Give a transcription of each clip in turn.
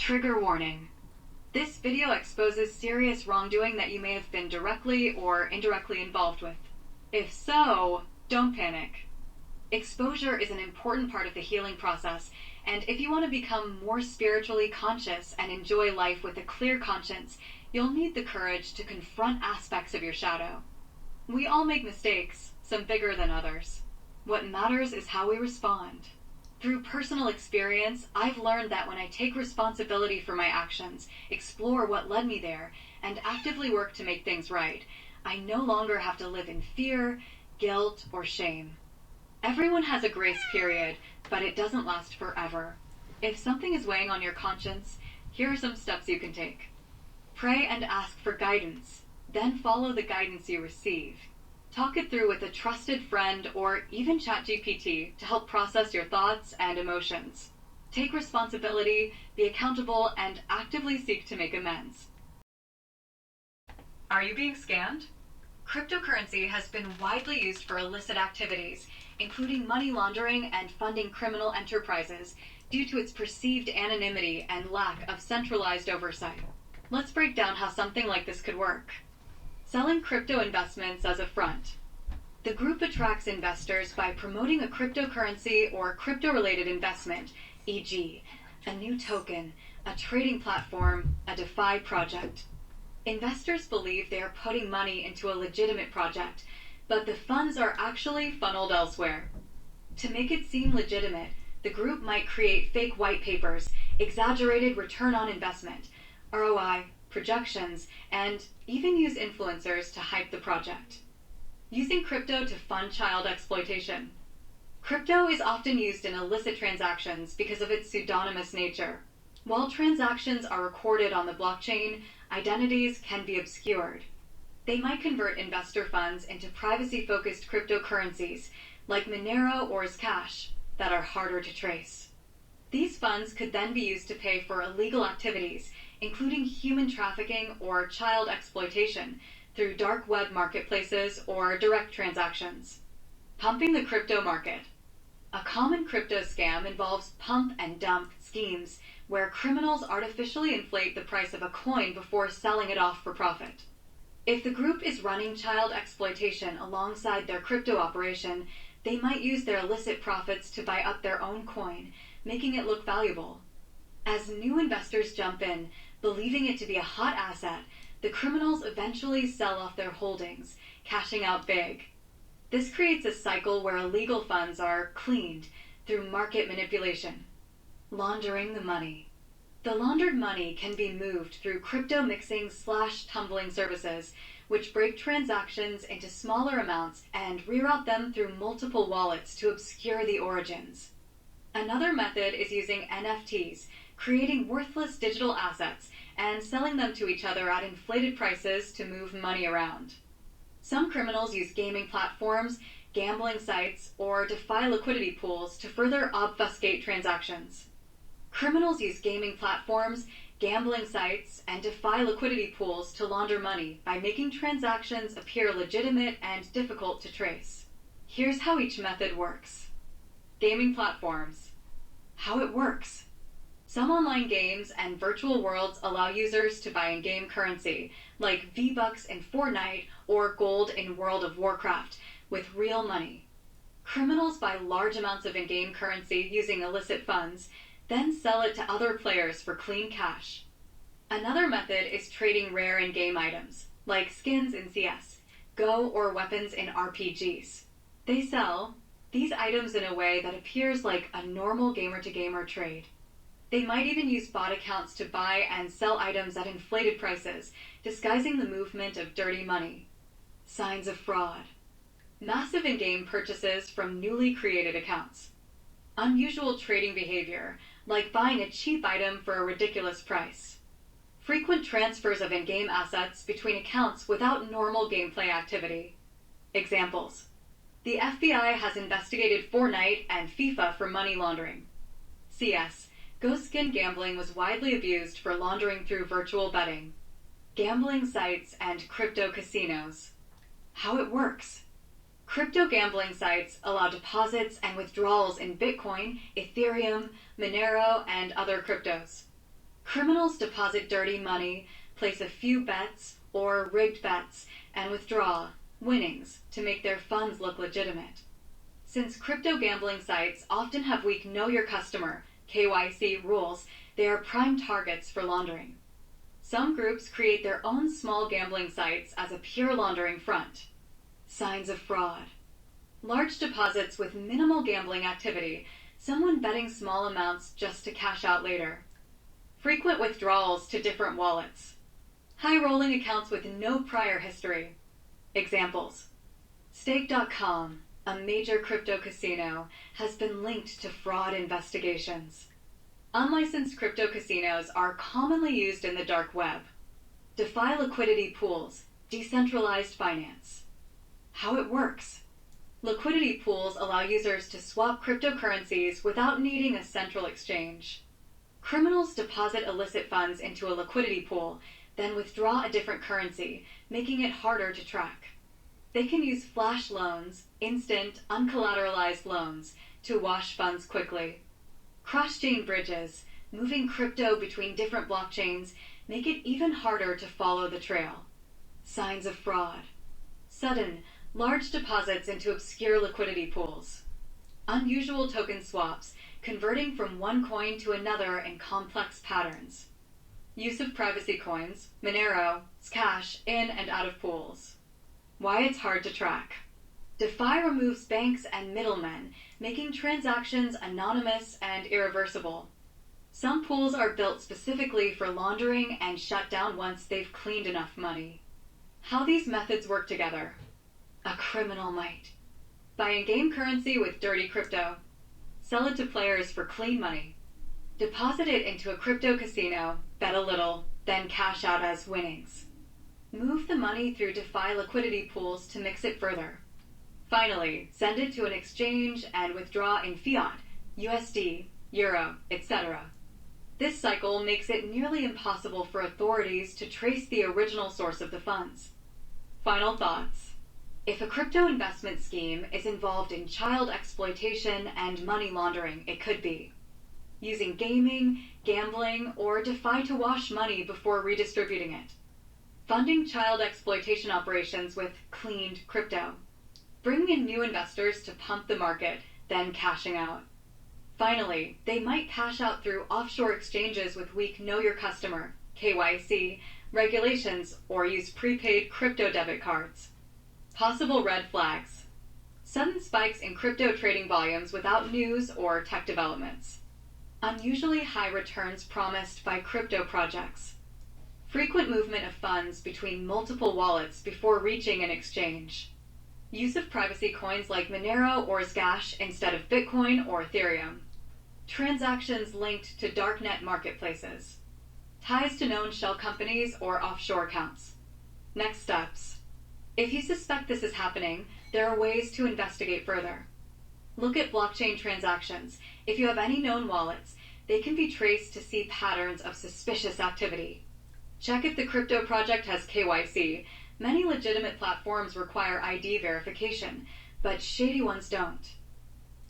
Trigger warning. This video exposes serious wrongdoing that you may have been directly or indirectly involved with. If so, don't panic. Exposure is an important part of the healing process, and if you want to become more spiritually conscious and enjoy life with a clear conscience, you'll need the courage to confront aspects of your shadow. We all make mistakes, some bigger than others. What matters is how we respond. Through personal experience, I've learned that when I take responsibility for my actions, explore what led me there, and actively work to make things right, I no longer have to live in fear, guilt, or shame. Everyone has a grace period, but it doesn't last forever. If something is weighing on your conscience, here are some steps you can take. Pray and ask for guidance, then follow the guidance you receive. Talk it through with a trusted friend or even ChatGPT to help process your thoughts and emotions. Take responsibility, be accountable, and actively seek to make amends. Are you being scammed? Cryptocurrency has been widely used for illicit activities, including money laundering and funding criminal enterprises, due to its perceived anonymity and lack of centralized oversight. Let's break down how something like this could work. Selling crypto investments as a front. The group attracts investors by promoting a cryptocurrency or crypto-related investment, e.g., a new token, a trading platform, a DeFi project. Investors believe they are putting money into a legitimate project, but the funds are actually funneled elsewhere. To make it seem legitimate, the group might create fake white papers, exaggerated return on investment, ROI, projections, and even use influencers to hype the project. Using crypto to fund child exploitation. Crypto is often used in illicit transactions because of its pseudonymous nature. While transactions are recorded on the blockchain, identities can be obscured. They might convert investor funds into privacy-focused cryptocurrencies like Monero or Zcash that are harder to trace. These funds could then be used to pay for illegal activities, including human trafficking or child exploitation, through dark web marketplaces or direct transactions. Pumping the crypto market. A common crypto scam involves pump and dump schemes where criminals artificially inflate the price of a coin before selling it off for profit. If the group is running child exploitation alongside their crypto operation, they might use their illicit profits to buy up their own coin, making it look valuable. As new investors jump in, believing it to be a hot asset, the criminals eventually sell off their holdings, cashing out big. This creates a cycle where illegal funds are cleaned through market manipulation. Laundering the money. The laundered money can be moved through crypto mixing/tumbling services, which break transactions into smaller amounts and reroute them through multiple wallets to obscure the origins. Another method is using NFTs, creating worthless digital assets and selling them to each other at inflated prices to move money around. Some criminals use gaming platforms, gambling sites, or DeFi liquidity pools to further obfuscate transactions. Criminals use gaming platforms, gambling sites, and DeFi liquidity pools to launder money by making transactions appear legitimate and difficult to trace. Here's how each method works. Gaming platforms. How it works. Some online games and virtual worlds allow users to buy in-game currency, like V-Bucks in Fortnite or gold in World of Warcraft, with real money. Criminals buy large amounts of in-game currency using illicit funds, then sell it to other players for clean cash. Another method is trading rare in-game items, like skins in CS, Go, or weapons in RPGs. They sell these items in a way that appears like a normal gamer-to-gamer trade. They might even use bot accounts to buy and sell items at inflated prices, disguising the movement of dirty money. Signs of fraud. Massive in-game purchases from newly created accounts. Unusual trading behavior, like buying a cheap item for a ridiculous price. Frequent transfers of in-game assets between accounts without normal gameplay activity. Examples. The FBI has investigated Fortnite and FIFA for money laundering. CS. Ghost skin gambling was widely abused for laundering through virtual betting. Gambling sites and crypto casinos. How it works. Crypto gambling sites allow deposits and withdrawals in Bitcoin, Ethereum, Monero, and other cryptos. Criminals deposit dirty money, place a few bets or rigged bets, and withdraw winnings to make their funds look legitimate. Since crypto gambling sites often have weak Know Your Customer (KYC) rules, they are prime targets for laundering. Some groups create their own small gambling sites as a pure laundering front. Signs of fraud. Large deposits with minimal gambling activity, someone betting small amounts just to cash out later. Frequent withdrawals to different wallets. High rolling accounts with no prior history. Examples. Stake.com, a major crypto casino, has been linked to fraud investigations. Unlicensed crypto casinos are commonly used in the dark web. DeFi liquidity pools, decentralized finance. How it works. Liquidity pools allow users to swap cryptocurrencies without needing a central exchange. Criminals deposit illicit funds into a liquidity pool, then withdraw a different currency, making it harder to track. They can use flash loans, instant, uncollateralized loans, to wash funds quickly. Cross-chain bridges, moving crypto between different blockchains, make it even harder to follow the trail. Signs of fraud. Sudden, large deposits into obscure liquidity pools. Unusual token swaps, converting from one coin to another in complex patterns. Use of privacy coins, Monero, Cash in and out of pools. Why it's hard to track. DeFi removes banks and middlemen, making transactions anonymous and irreversible. Some pools are built specifically for laundering and shut down once they've cleaned enough money. How these methods work together. A criminal might. Buy in-game currency with dirty crypto. Sell it to players for clean money. Deposit it into a crypto casino, bet a little, then cash out as winnings. Move the money through DeFi liquidity pools to mix it further. Finally, send it to an exchange and withdraw in fiat, USD, Euro, etc. This cycle makes it nearly impossible for authorities to trace the original source of the funds. Final thoughts. If a crypto investment scheme is involved in child exploitation and money laundering, it could be using gaming, gambling, or DeFi to wash money before redistributing it. Funding child exploitation operations with cleaned crypto. Bringing in new investors to pump the market, then cashing out. Finally, they might cash out through offshore exchanges with weak Know Your Customer, KYC, regulations, or use prepaid crypto debit cards. Possible red flags. Sudden spikes in crypto trading volumes without news or tech developments. Unusually high returns promised by crypto projects. Frequent movement of funds between multiple wallets before reaching an exchange. Use of privacy coins like Monero or Cash instead of Bitcoin or Ethereum. Transactions linked to darknet marketplaces. Ties to known shell companies or offshore accounts. Next steps. If you suspect this is happening, there are ways to investigate further. Look at blockchain transactions. If you have any known wallets, they can be traced to see patterns of suspicious activity. Check if the crypto project has KYC. Many legitimate platforms require ID verification, but shady ones don't.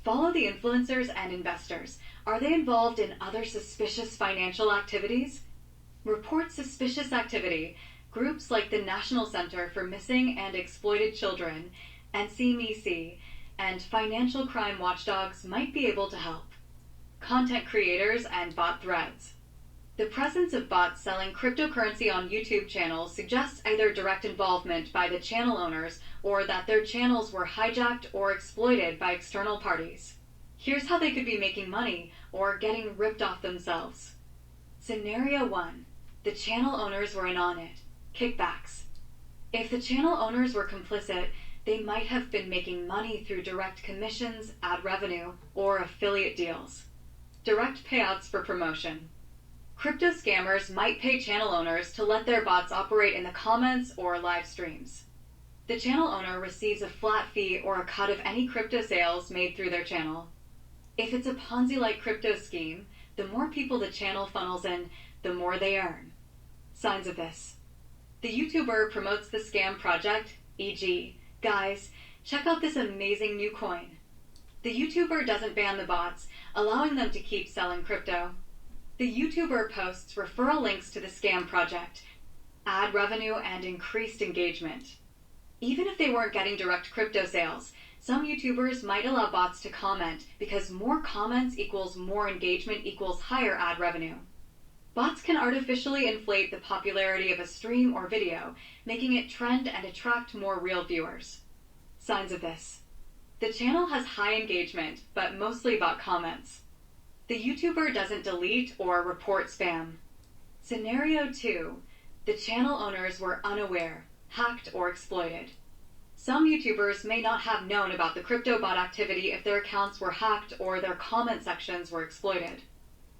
Follow the influencers and investors. Are they involved in other suspicious financial activities? Report suspicious activity. Groups like the National Center for Missing and Exploited Children, NCMEC, and financial crime watchdogs might be able to help. Content creators and bot threads. The presence of bots selling cryptocurrency on YouTube channels suggests either direct involvement by the channel owners or that their channels were hijacked or exploited by external parties. Here's how they could be making money or getting ripped off themselves. Scenario 1. The channel owners were in on it. Kickbacks. If the channel owners were complicit, they might have been making money through direct commissions, ad revenue, or affiliate deals. Direct payouts for promotion. Crypto scammers might pay channel owners to let their bots operate in the comments or live streams. The channel owner receives a flat fee or a cut of any crypto sales made through their channel. If it's a Ponzi-like crypto scheme, the more people the channel funnels in, the more they earn. Signs of this. The YouTuber promotes the scam project, e.g., guys, check out this amazing new coin. The YouTuber doesn't ban the bots, allowing them to keep selling crypto. The YouTuber posts referral links to the scam project, ad revenue, and increased engagement. Even if they weren't getting direct crypto sales, some YouTubers might allow bots to comment because more comments equals more engagement equals higher ad revenue. Bots can artificially inflate the popularity of a stream or video, making it trend and attract more real viewers. Signs of this. The channel has high engagement, but mostly bot comments. The YouTuber doesn't delete or report spam. Scenario 2. The channel owners were unaware, hacked, or exploited. Some YouTubers may not have known about the crypto bot activity if their accounts were hacked or their comment sections were exploited.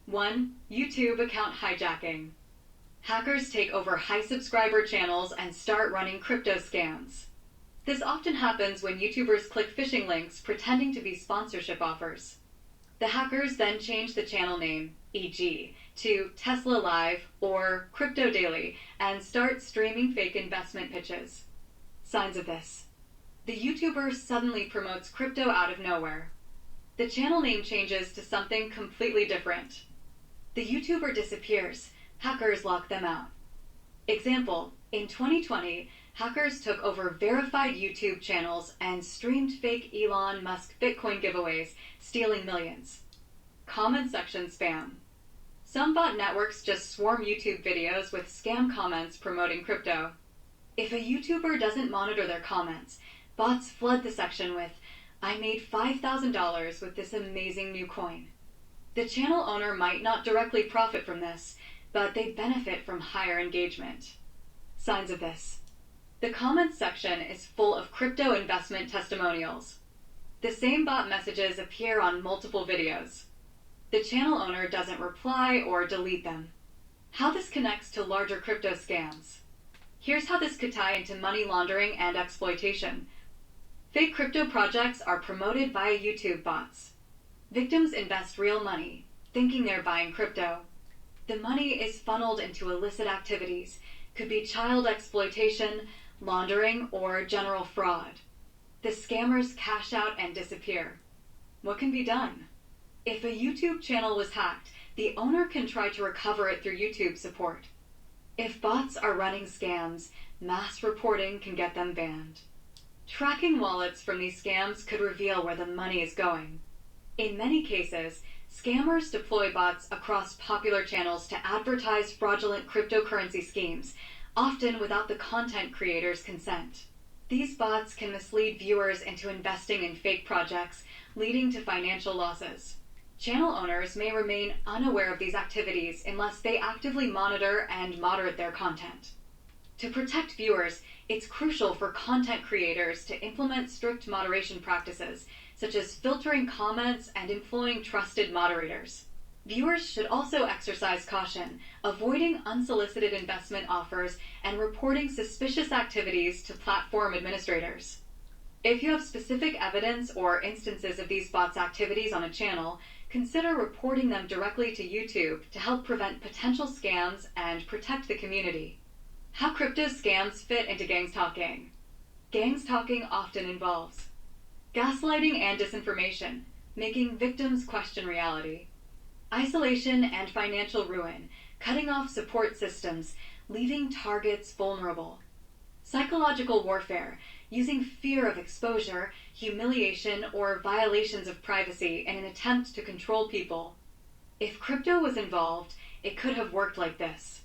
1. YouTube account hijacking. Hackers take over high subscriber channels and start running crypto scams. This often happens when YouTubers click phishing links pretending to be sponsorship offers. The hackers then change the channel name, e.g., to Tesla Live or Crypto Daily, and start streaming fake investment pitches. Signs of this. The YouTuber suddenly promotes crypto out of nowhere. The channel name changes to something completely different. The YouTuber disappears. Hackers lock them out. Example, in 2020, hackers took over verified YouTube channels and streamed fake Elon Musk Bitcoin giveaways, stealing millions. Comment section spam. Some bot networks just swarm YouTube videos with scam comments promoting crypto. If a YouTuber doesn't monitor their comments, bots flood the section with, "I made $5,000 with this amazing new coin." The channel owner might not directly profit from this, but they benefit from higher engagement. Signs of this. The comments section is full of crypto investment testimonials. The same bot messages appear on multiple videos. The channel owner doesn't reply or delete them. How this connects to larger crypto scams. Here's how this could tie into money laundering and exploitation. Fake crypto projects are promoted via YouTube bots. Victims invest real money, thinking they're buying crypto. The money is funneled into illicit activities, could be child exploitation, laundering, or general fraud. The scammers cash out and disappear. What can be done? If a YouTube channel was hacked, the owner can try to recover it through YouTube support. If bots are running scams, mass reporting can get them banned. Tracking wallets from these scams could reveal where the money is going. In many cases, scammers deploy bots across popular channels to advertise fraudulent cryptocurrency schemes, often without the content creator's consent. These bots can mislead viewers into investing in fake projects, leading to financial losses. Channel owners may remain unaware of these activities unless they actively monitor and moderate their content. To protect viewers, it's crucial for content creators to implement strict moderation practices, such as filtering comments and employing trusted moderators. Viewers should also exercise caution, avoiding unsolicited investment offers and reporting suspicious activities to platform administrators. If you have specific evidence or instances of these bots' activities on a channel, consider reporting them directly to YouTube to help prevent potential scams and protect the community. How crypto scams fit into gangs talking. Gangs talking often involves gaslighting and disinformation, making victims question reality. Isolation and financial ruin, cutting off support systems, leaving targets vulnerable. Psychological warfare, using fear of exposure, humiliation, or violations of privacy in an attempt to control people. If crypto was involved, it could have worked like this.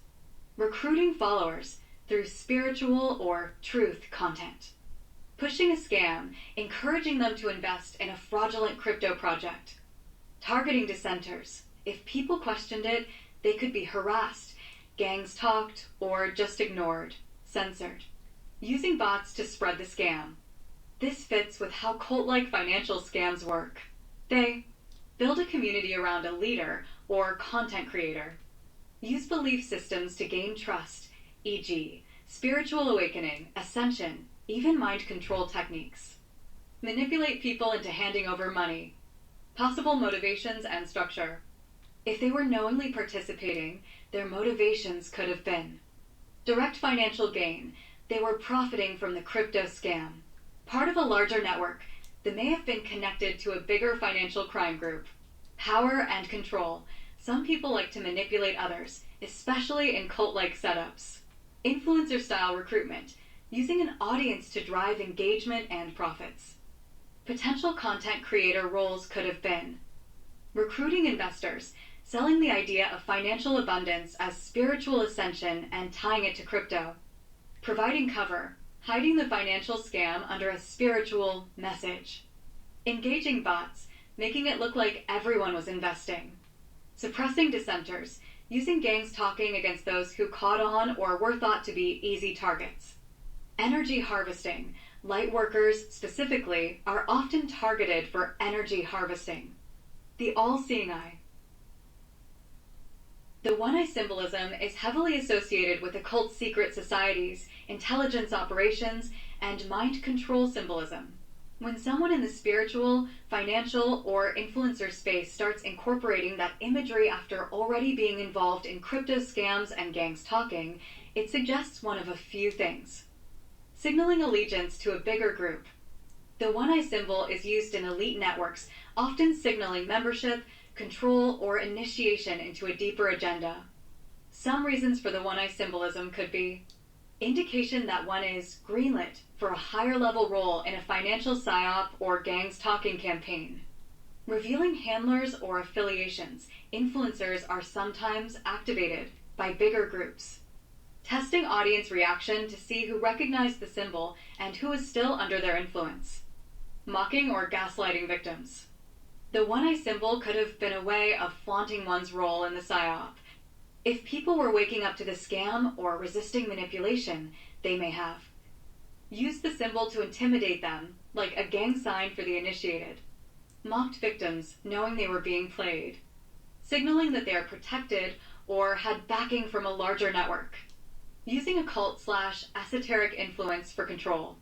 Recruiting followers through spiritual or truth content. Pushing a scam, encouraging them to invest in a fraudulent crypto project. Targeting dissenters. If people questioned it, they could be harassed, gangs talked, or just ignored, censored. Using bots to spread the scam. This fits with how cult-like financial scams work. They build a community around a leader or content creator. Use belief systems to gain trust, e.g., spiritual awakening, ascension, even mind control techniques. Manipulate people into handing over money. Possible motivations and structure. If they were knowingly participating, their motivations could have been direct financial gain. They were profiting from the crypto scam. Part of a larger network, they may have been connected to a bigger financial crime group. Power and control. some people like to manipulate others, especially in cult-like setups. Influencer-style recruitment, using an audience to drive engagement and profits. Potential content creator roles could have been recruiting investors, selling the idea of financial abundance as spiritual ascension and tying it to crypto. Providing cover, hiding the financial scam under a spiritual message. Engaging bots, making it look like everyone was investing. Suppressing dissenters, using gangs talking against those who caught on or were thought to be easy targets. Energy harvesting, light workers specifically are often targeted for energy harvesting. The all-seeing eye. The one-eye symbolism is heavily associated with occult secret societies, intelligence operations, and mind control symbolism. When someone in the spiritual, financial, or influencer space starts incorporating that imagery after already being involved in crypto scams and gangs talking, it suggests one of a few things. Signaling allegiance to a bigger group. The one-eye symbol is used in elite networks, often signaling membership, control, or initiation into a deeper agenda. Some reasons for the one-eye symbolism could be indication that one is greenlit for a higher level role in a financial psyop or gangs talking campaign. Revealing handlers or affiliations, influencers are sometimes activated by bigger groups. Testing audience reaction to see who recognized the symbol and who is still under their influence. Mocking or gaslighting victims. The one-eye symbol could have been a way of flaunting one's role in the psyop. If people were waking up to the scam or resisting manipulation, they may have. Use the symbol to intimidate them, like a gang sign for the initiated. Mocked victims, knowing they were being played. Signaling that they are protected or had backing from a larger network. Using occult/esoteric influence for control.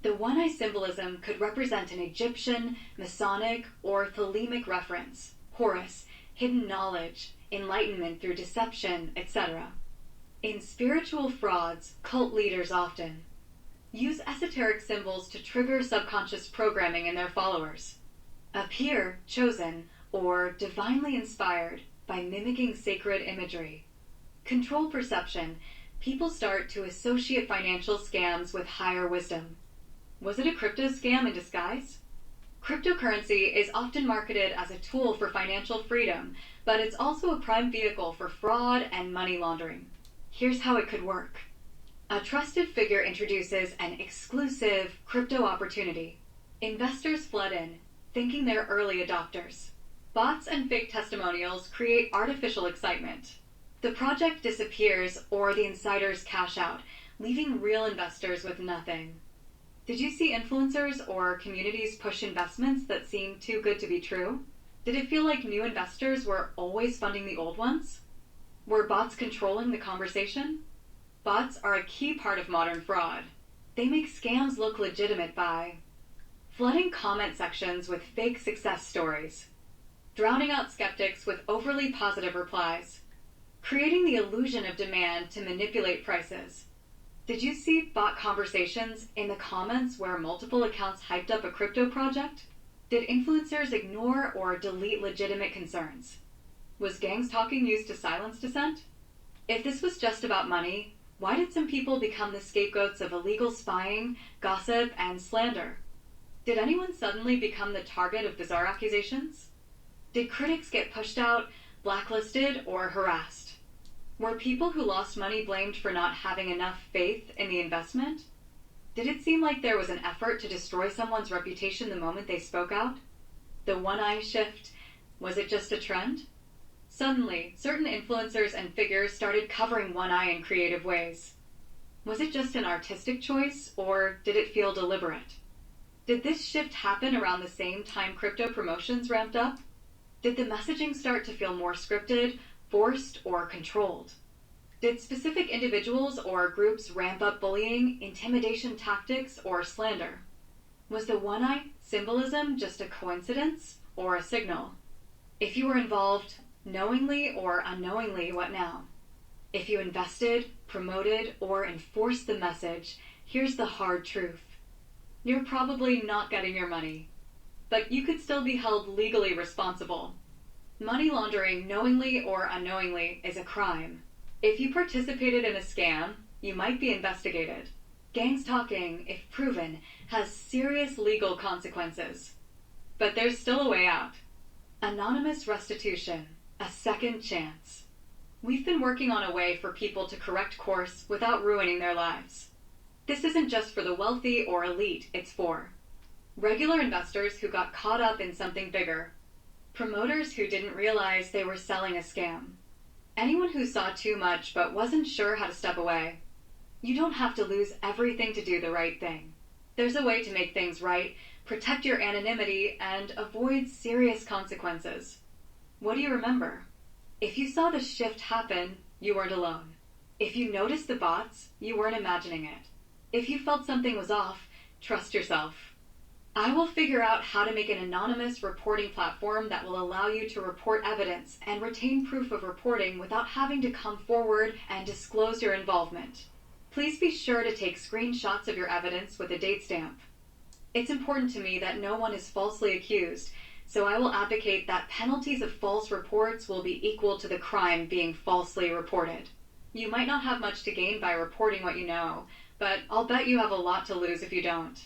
The one-eye symbolism could represent an Egyptian, Masonic, or Thelemic reference, Horus, hidden knowledge, enlightenment through deception, etc. In spiritual frauds, cult leaders often use esoteric symbols to trigger subconscious programming in their followers. Appear chosen or divinely inspired by mimicking sacred imagery. Control perception. People start to associate financial scams with higher wisdom. Was it a crypto scam in disguise? Cryptocurrency is often marketed as a tool for financial freedom, but it's also a prime vehicle for fraud and money laundering. Here's how it could work. A trusted figure introduces an exclusive crypto opportunity. Investors flood in, thinking they're early adopters. Bots and fake testimonials create artificial excitement. The project disappears or the insiders cash out, leaving real investors with nothing. Did you see influencers or communities push investments that seemed too good to be true? Did it feel like new investors were always funding the old ones? Were bots controlling the conversation? Bots are a key part of modern fraud. They make scams look legitimate by flooding comment sections with fake success stories, drowning out skeptics with overly positive replies, creating the illusion of demand to manipulate prices. Did you see bot conversations in the comments where multiple accounts hyped up a crypto project? Did influencers ignore or delete legitimate concerns? Was gangs talking used to silence dissent? If this was just about money, why did some people become the scapegoats of illegal spying, gossip, and slander? Did anyone suddenly become the target of bizarre accusations? Did critics get pushed out, blacklisted, or harassed? Were people who lost money blamed for not having enough faith in the investment? Did it seem like there was an effort to destroy someone's reputation the moment they spoke out? The one-eye shift, was it just a trend? Suddenly, certain influencers and figures started covering one eye in creative ways. Was it just an artistic choice, or did it feel deliberate? Did this shift happen around the same time crypto promotions ramped up? Did the messaging start to feel more scripted, forced, or controlled? Did specific individuals or groups ramp up bullying, intimidation tactics, or slander? Was the one-eye symbolism just a coincidence or a signal? If you were involved, knowingly or unknowingly, what now? If you invested, promoted, or enforced the message, here's the hard truth. You're probably not getting your money, but you could still be held legally responsible. Money laundering, knowingly or unknowingly, is a crime. If you participated in a scam, you might be investigated. Gang stalking, if proven, has serious legal consequences. But there's still a way out. Anonymous restitution, a second chance. We've been working on a way for people to correct course without ruining their lives. This isn't just for the wealthy or elite, it's for regular investors who got caught up in something bigger, promoters who didn't realize they were selling a scam, anyone who saw too much but wasn't sure how to step away. You don't have to lose everything to do the right thing. There's a way to make things right, protect your anonymity, and avoid serious consequences. What do you remember? If you saw the shift happen, you weren't alone. If you noticed the bots, you weren't imagining it. If you felt something was off, trust yourself. I will figure out how to make an anonymous reporting platform that will allow you to report evidence and retain proof of reporting without having to come forward and disclose your involvement. Please be sure to take screenshots of your evidence with a date stamp. It's important to me that no one is falsely accused, so I will advocate that penalties of false reports will be equal to the crime being falsely reported. You might not have much to gain by reporting what you know, but I'll bet you have a lot to lose if you don't.